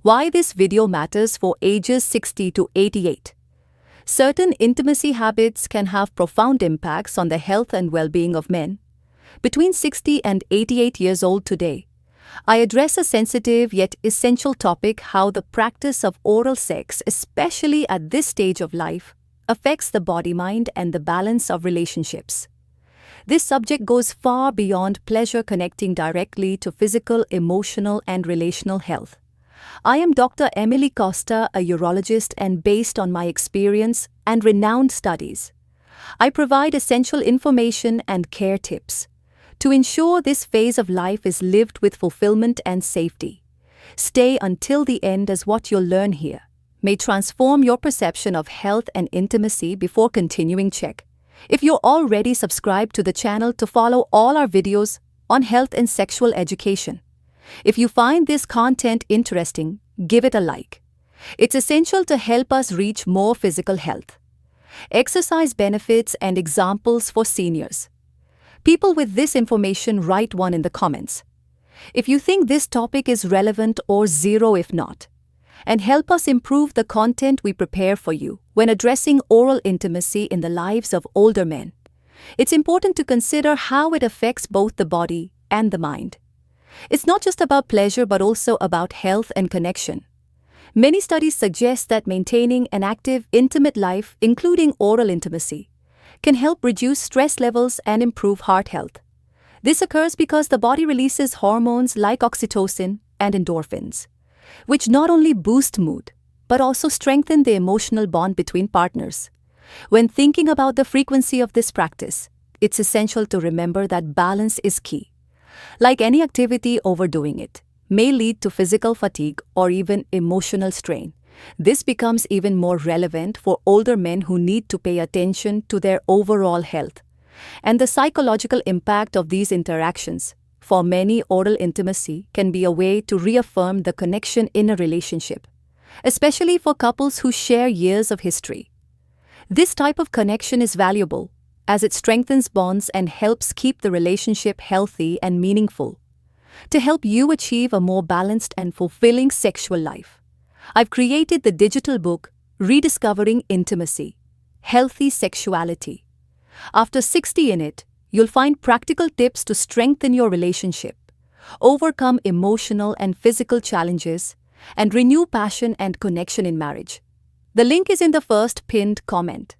Why this video matters for ages 60 to 88. Certain intimacy habits can have profound impacts on the health and well-being of men. Between 60 and 88 years old today, I address a sensitive yet essential topic: how the practice of oral sex, especially at this stage of life, affects the body, mind, and the balance of relationships. This subject goes far beyond pleasure, connecting directly to physical, emotional, and relational health. I am Dr. Emily Costa, a urologist, and based on my experience and renowned studies, I provide essential information and care tips to ensure this phase of life is lived with fulfillment and safety. Stay until the end, as what you'll learn here may transform your perception of health and intimacy. Before continuing, check if you're already subscribed to the channel to follow all our videos on health and sexual education. If you find this content interesting, give it a like. It's essential to help us reach more physical health. Exercise benefits and examples for seniors. People with this information, write 1 in the comments if you think this topic is relevant, or 0 if not, and help us improve the content we prepare for you. When addressing oral intimacy in the lives of older men, it's important to consider how it affects both the body and the mind. It's not just about pleasure, but also about health and connection. Many studies suggest that maintaining an active, intimate life, including oral intimacy, can help reduce stress levels and improve heart health. This occurs because the body releases hormones like oxytocin and endorphins, which not only boost mood, but also strengthen the emotional bond between partners. When thinking about the frequency of this practice, it's essential to remember that balance is key. Like any activity, overdoing it may lead to physical fatigue or even emotional strain. This becomes even more relevant for older men who need to pay attention to their overall health and the psychological impact of these interactions. For many, oral intimacy can be a way to reaffirm the connection in a relationship, especially for couples who share years of history. This type of connection is valuable as it strengthens bonds and helps keep the relationship healthy and meaningful. To help you achieve a more balanced and fulfilling sexual life, I've created the digital book, Rediscovering Intimacy, Healthy Sexuality. After 60 in it, you'll find practical tips to strengthen your relationship, overcome emotional and physical challenges, and renew passion and connection in marriage. The link is in the first pinned comment.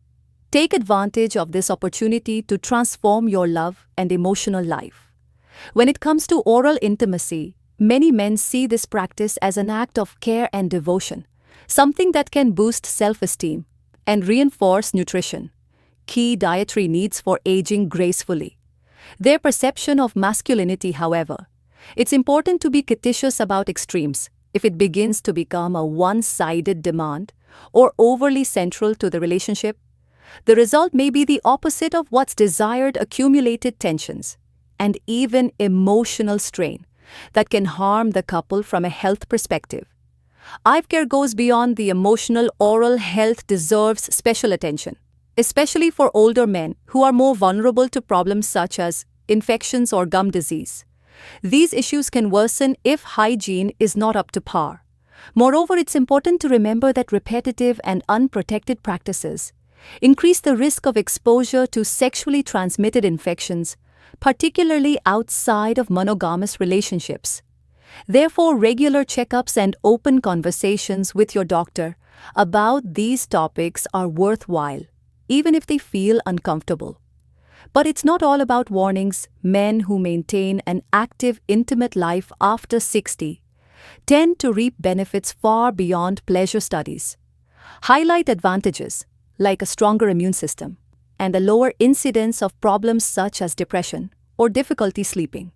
Take advantage of this opportunity to transform your love and emotional life. When it comes to oral intimacy, many men see this practice as an act of care and devotion, something that can boost self-esteem and reinforce nutrition, key dietary needs for aging gracefully. Their perception of masculinity, however, it's important to be cautious about extremes. If it begins to become a one-sided demand or overly central to the relationship, the result may be the opposite of what's desired: accumulated tensions and even emotional strain that can harm the couple from a health perspective. Eye care goes beyond the emotional. Oral health deserves special attention, especially for older men who are more vulnerable to problems such as infections or gum disease. These issues can worsen if hygiene is not up to par. Moreover, it's important to remember that repetitive and unprotected practices increase the risk of exposure to sexually transmitted infections, particularly outside of monogamous relationships. Therefore, regular checkups and open conversations with your doctor about these topics are worthwhile, even if they feel uncomfortable. But it's not all about warnings. Men who maintain an active, intimate life after 60 tend to reap benefits far beyond pleasure. Studies highlight advantages like a stronger immune system and a lower incidence of problems such as depression or difficulty sleeping.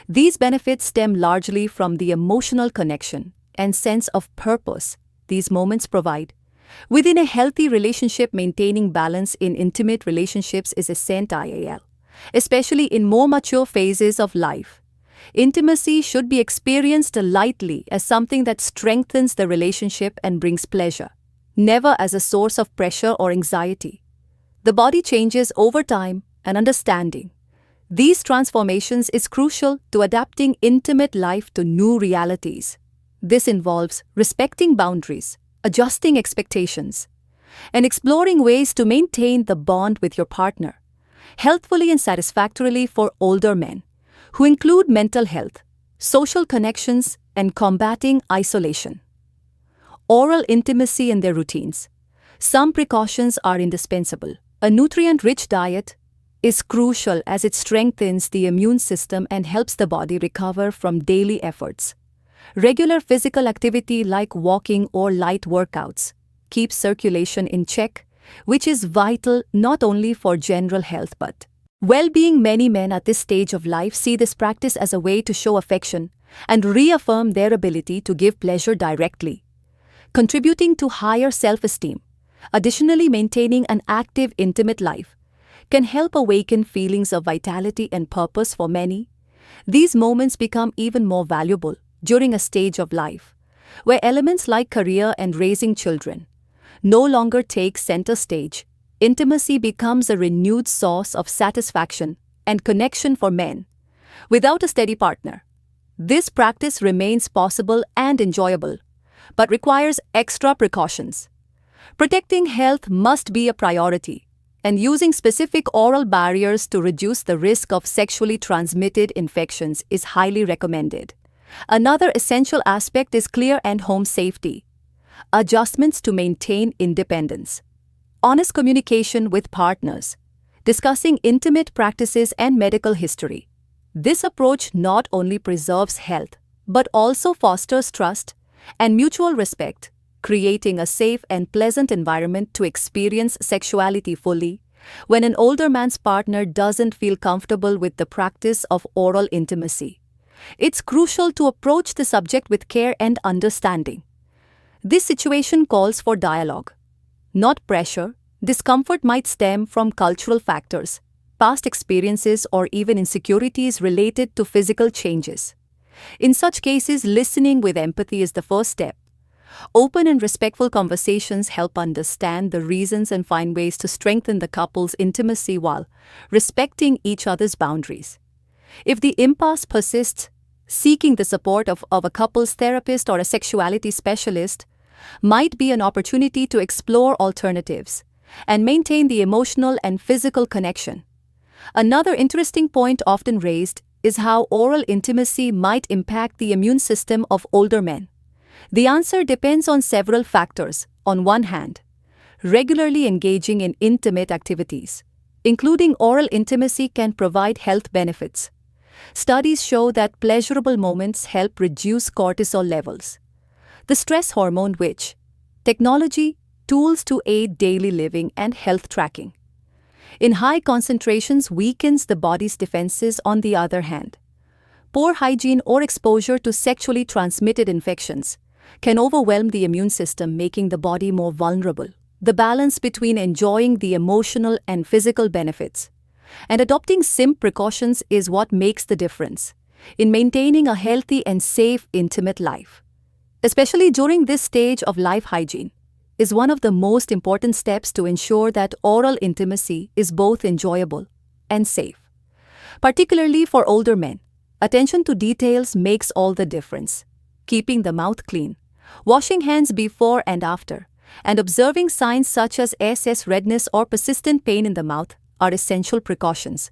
These benefits stem largely from the emotional connection and sense of purpose these moments provide. Within a healthy relationship, maintaining balance in intimate relationships is essential, especially in more mature phases of life. Intimacy should be experienced lightly, as something that strengthens the relationship and brings pleasure, never as a source of pressure or anxiety. The body changes over time, and understanding these transformations is crucial to adapting intimate life to new realities. This involves respecting boundaries, adjusting expectations, and exploring ways to maintain the bond with your partner, healthfully and satisfactorily for older men, who include mental health, social connections, and combating isolation. Oral intimacy in their routines. Some precautions are indispensable. A nutrient-rich diet is crucial as it strengthens the immune system and helps the body recover from daily efforts. Regular physical activity like walking or light workouts keeps circulation in check, which is vital not only for general health but well-being. Many men at this stage of life see this practice as a way to show affection and reaffirm their ability to give pleasure directly, contributing to higher self-esteem. Additionally, maintaining an active, intimate life can help awaken feelings of vitality and purpose for many. These moments become even more valuable during a stage of life where elements like career and raising children no longer take center stage. Intimacy becomes a renewed source of satisfaction and connection for men. Without a steady partner, this practice remains possible and enjoyable, but requires extra precautions. Protecting health must be a priority, and using specific oral barriers to reduce the risk of sexually transmitted infections is highly recommended. Another essential aspect is clear and home safety. Adjustments to maintain independence. Honest communication with partners. Discussing intimate practices and medical history. This approach not only preserves health, but also fosters trust and mutual respect, creating a safe and pleasant environment to experience sexuality fully. When an older man's partner doesn't feel comfortable with the practice of oral intimacy, it's crucial to approach the subject with care and understanding. This situation calls for dialogue, not pressure. Discomfort might stem from cultural factors, past experiences, or even insecurities related to physical changes. In such cases, listening with empathy is the first step. Open and respectful conversations help understand the reasons and find ways to strengthen the couple's intimacy while respecting each other's boundaries. If the impasse persists, seeking the support of a couple's therapist or a sexuality specialist might be an opportunity to explore alternatives and maintain the emotional and physical connection. Another interesting point often raised is how oral intimacy might impact the immune system of older men. The answer depends on several factors. On one hand, regularly engaging in intimate activities, including oral intimacy, can provide health benefits. Studies show that pleasurable moments help reduce cortisol levels, the stress hormone which technology tools to aid daily living and health tracking. In high concentrations weakens the body's defenses. On the other hand, poor hygiene or exposure to sexually transmitted infections can overwhelm the immune system, making the body more vulnerable. The balance between enjoying the emotional and physical benefits and adopting some precautions is what makes the difference in maintaining a healthy and safe intimate life. Especially during this stage of life, hygiene is one of the most important steps to ensure that oral intimacy is both enjoyable and safe. Particularly for older men, attention to details makes all the difference. Keeping the mouth clean, washing hands before and after, and observing signs such as redness or persistent pain in the mouth are essential precautions.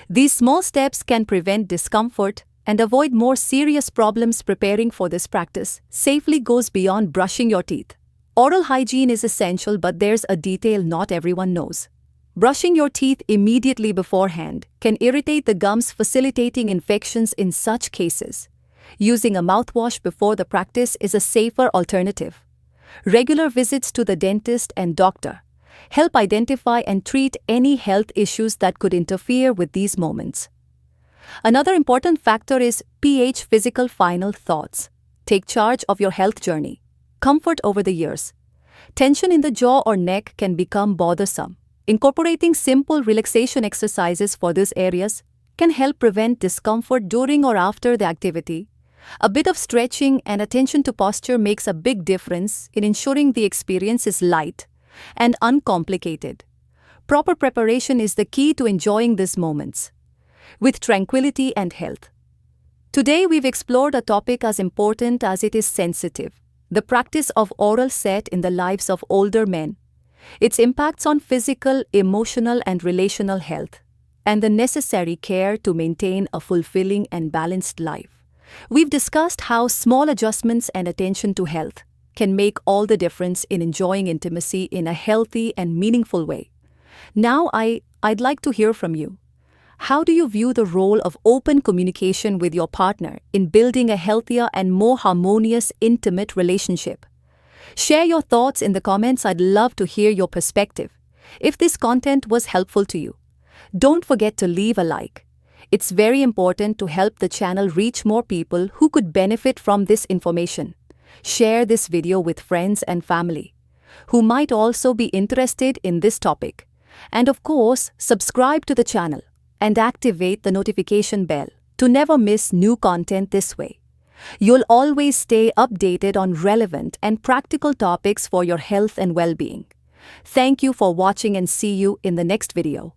These small steps can prevent discomfort and avoid more serious problems. Preparing for this practice safely goes beyond brushing your teeth. Oral hygiene is essential, but there's a detail not everyone knows. Brushing your teeth immediately beforehand can irritate the gums, facilitating infections. In such cases, using a mouthwash before the practice is a safer alternative. Regular visits to the dentist and doctor help identify and treat any health issues that could interfere with these moments. Another important factor is pH. Physical final thoughts. Take charge of your health journey. Comfort over the years. Tension in the jaw or neck can become bothersome. Incorporating simple relaxation exercises for these areas can help prevent discomfort during or after the activity. A bit of stretching and attention to posture makes a big difference in ensuring the experience is light and uncomplicated. Proper preparation is the key to enjoying these moments with tranquility and health. Today we've explored a topic as important as it is sensitive: the practice of oral sex in the lives of older men, its impacts on physical, emotional, and relational health, and the necessary care to maintain a fulfilling and balanced life. We've discussed how small adjustments and attention to health can make all the difference in enjoying intimacy in a healthy and meaningful way. Now I'd like to hear from you. How do you view the role of open communication with your partner in building a healthier and more harmonious, intimate relationship? Share your thoughts in the comments. I'd love to hear your perspective. If this content was helpful to you, don't forget to leave a like. It's very important to help the channel reach more people who could benefit from this information. Share this video with friends and family who might also be interested in this topic. And of course, subscribe to the channel and activate the notification bell to never miss new content this way. You'll always stay updated on relevant and practical topics for your health and well-being. Thank you for watching and see you in the next video.